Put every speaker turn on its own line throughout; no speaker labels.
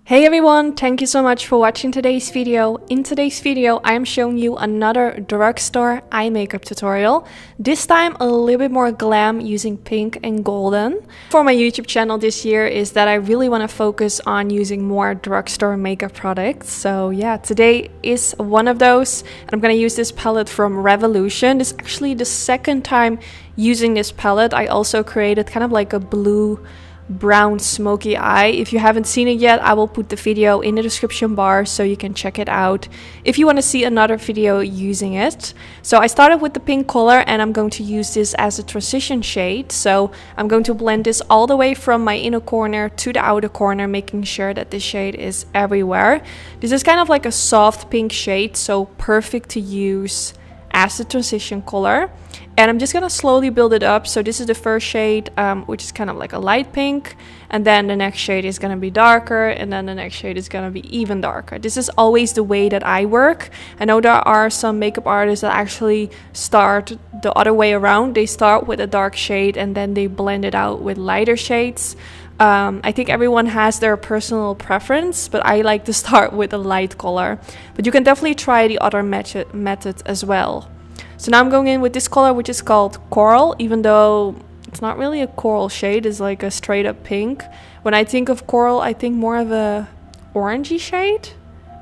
Hey everyone, thank you so much for watching today's video. In today's video, I am showing you another drugstore eye makeup tutorial. This time a little bit more glam using pink and golden. For my YouTube channel this year is that I really want to focus on using more drugstore makeup products. So yeah, today is one of those. And I'm going to use this palette from Revolution. This is actually the second time using this palette. I also created kind of like a blue brown smoky eye. If you haven't seen it yet, I will put the video in the description bar so you can check it out if you want to see another video using it. So I started with the pink color and I'm going to use this as a transition shade. So I'm going to blend this all the way from my inner corner to the outer corner, making sure that the shade is everywhere. This is kind of like a soft pink shade, so perfect to use as a transition color. And I'm just gonna slowly build it up. So this is the first shade, which is kind of like a light pink, and then the next shade is gonna be darker, and then the next shade is gonna be even darker. This is always the way that I work. I know there are some makeup artists that actually start the other way around. They start with a dark shade and then they blend it out with lighter shades. I think everyone has their personal preference, but I like to start with a light color. But you can definitely try the other method as well. So now I'm going in with this color, which is called Coral, even though it's not really a coral shade. It's like a straight up pink. When I think of coral, I think more of a orangey shade.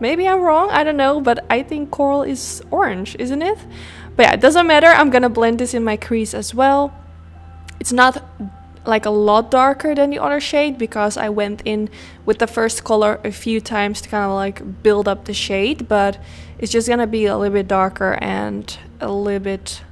Maybe I'm wrong, I don't know, but I think coral is orange, isn't it? But yeah, it doesn't matter. I'm gonna blend this in my crease as well. It's not like a lot darker than the other shade because I went in with the first color a few times to kind of like build up the shade, but it's just gonna be a little bit darker and a little bit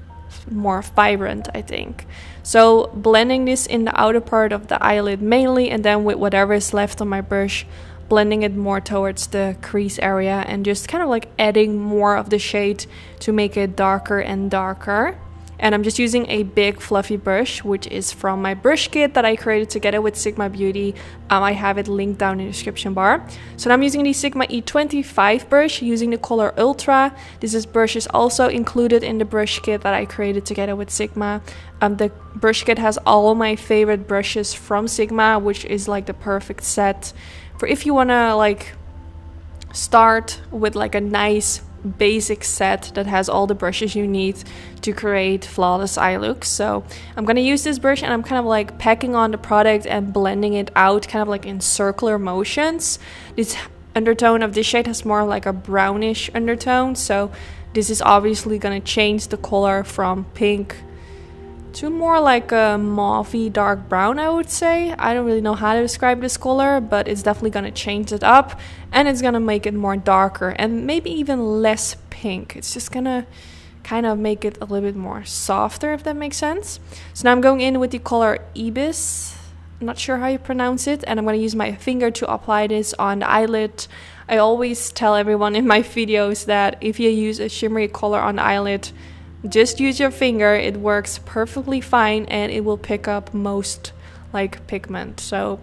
more vibrant, I think. So blending this in the outer part of the eyelid mainly, and then with whatever is left on my brush, blending it more towards the crease area and just kind of like adding more of the shade to make it darker and darker. And I'm just using a big fluffy brush, which is from my brush kit that I created together with Sigma Beauty. I have it linked down in the description bar. So now I'm using the Sigma E25 brush using the color Ultra. This brush is also included in the brush kit that I created together with Sigma. The brush kit has all my favorite brushes from Sigma, which is like the perfect set for if you want to like start with like a nice basic set that has all the brushes you need to create flawless eye looks. So I'm gonna use this brush and I'm kind of like packing on the product and blending it out kind of like in circular motions. This undertone of this shade has more like a brownish undertone, so this is obviously gonna change the color from pink to more like a mauvey dark brown, I would say. I don't really know how to describe this color, but it's definitely gonna change it up and it's gonna make it more darker and maybe even less pink. It's just gonna kind of make it a little bit more softer, if that makes sense. So now I'm going in with the color Ibis. I'm not sure how you pronounce it, and I'm gonna use my finger to apply this on the eyelid. I always tell everyone in my videos that if you use a shimmery color on the eyelid, just use your finger. It works perfectly fine and it will pick up most like pigment. So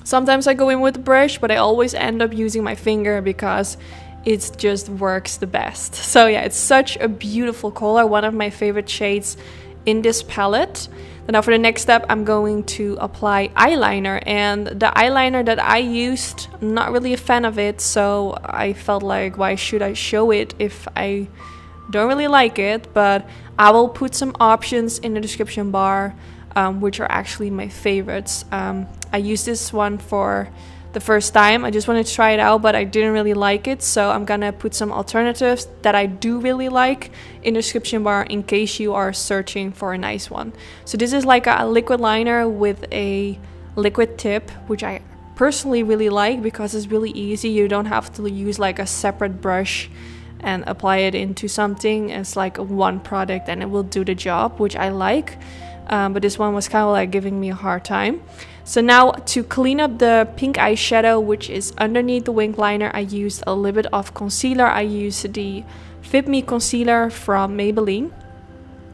sometimes I go in with a brush, but I always end up using my finger because it just works the best. So yeah, it's such a beautiful color, one of my favorite shades in this palette. Then now for the next step, I'm going to apply eyeliner, and the eyeliner that I used, I'm not really a fan of it, so I felt like, why should I show it if I don't really like it? But I will put some options in the description bar, which are actually my favorites. I used this one for the first time. I just wanted to try it out, but I didn't really like it, so I'm gonna put some alternatives that I do really like in the description bar in case you are searching for a nice one. So this is like a liquid liner with a liquid tip, which I personally really like because it's really easy. You don't have to use like a separate brush and apply it into something. It's like one product and it will do the job, which I like. But this one was kind of like giving me a hard time. So now to clean up the pink eyeshadow, which is underneath the wing liner, I used a little bit of concealer. I used the Fit Me concealer from Maybelline.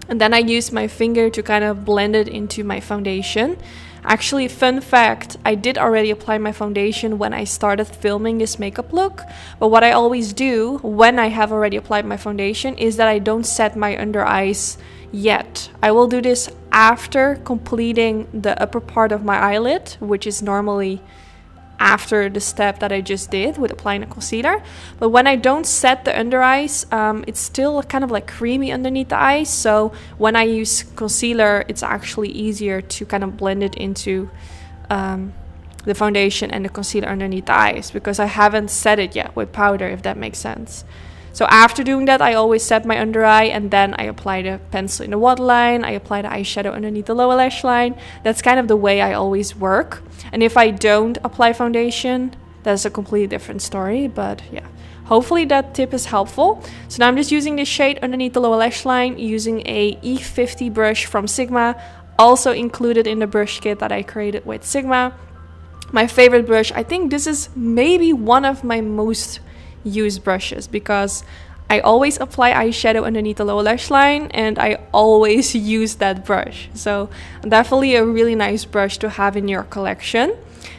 And then I used my finger to kind of blend it into my foundation. Actually, fun fact, I did already apply my foundation when I started filming this makeup look. But what I always do when I have already applied my foundation is that I don't set my under eyes yet. I will do this after completing the upper part of my eyelid, which is normally after the step that I just did with applying the concealer. But when I don't set the under eyes, it's still kind of like creamy underneath the eyes. So when I use concealer, it's actually easier to kind of blend it into the foundation and the concealer underneath the eyes, because I haven't set it yet with powder, if that makes sense. So after doing that, I always set my under eye, and then I apply the pencil in the waterline, I apply the eyeshadow underneath the lower lash line. That's kind of the way I always work. And if I don't apply foundation, that's a completely different story, but yeah. Hopefully that tip is helpful. So now I'm just using this shade underneath the lower lash line, using a E50 brush from Sigma, also included in the brush kit that I created with Sigma. My favorite brush, I think this is maybe one of my most used brushes, because I always apply eyeshadow underneath the lower lash line and I always use that brush. So definitely a really nice brush to have in your collection.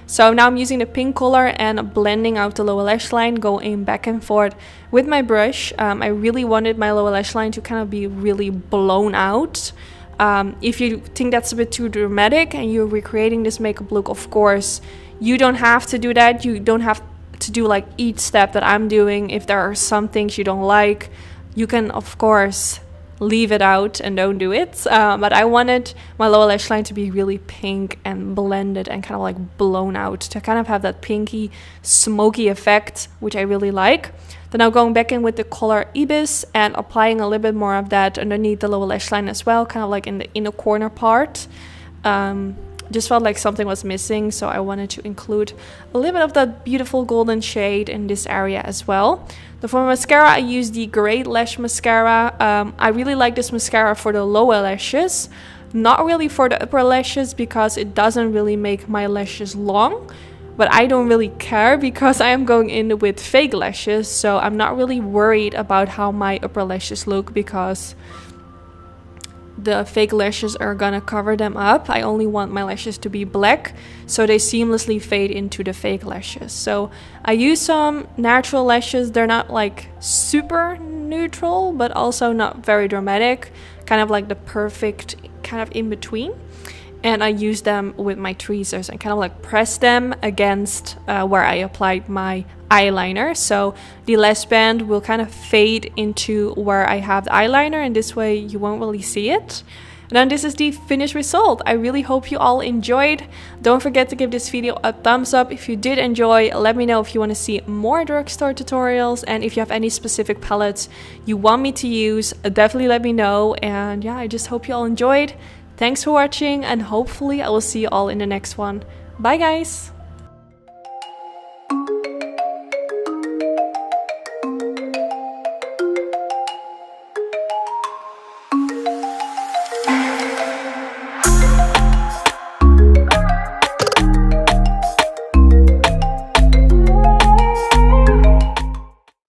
So now I'm using the pink color and blending out the lower lash line, going back and forth with my brush. I really wanted my lower lash line to kind of be really blown out. If you think that's a bit too dramatic and you're recreating this makeup look, of course, you don't have to do that. You don't have to do like each step that I'm doing. If there are some things you don't like, you can of course leave it out and don't do it. But I wanted my lower lash line to be really pink and blended and kind of like blown out, to kind of have that pinky smoky effect, which I really like. Then I'm going back in with the color Ibis and applying a little bit more of that underneath the lower lash line as well, kind of like in the inner corner part. Just felt like something was missing, so I wanted to include a little bit of that beautiful golden shade in this area as well. Then for mascara, I used the Great Lash Mascara. I really like this mascara for the lower lashes, not really for the upper lashes, because it doesn't really make my lashes long. But I don't really care, because I am going in with fake lashes, so I'm not really worried about how my upper lashes look, because the fake lashes are gonna cover them up. I only want my lashes to be black, so they seamlessly fade into the fake lashes. So I use some natural lashes. They're not like super neutral, but also not very dramatic, kind of like the perfect kind of in between. And I use them with my tweezers and kind of like press them against where I applied my eyeliner. So the lash band will kind of fade into where I have the eyeliner, and this way you won't really see it. And then this is the finished result. I really hope you all enjoyed. Don't forget to give this video a thumbs up if you did enjoy. Let me know if you want to see more drugstore tutorials, and if you have any specific palettes you want me to use, definitely let me know. And yeah, I just hope you all enjoyed. Thanks for watching, and hopefully I will see you all in the next one. Bye guys!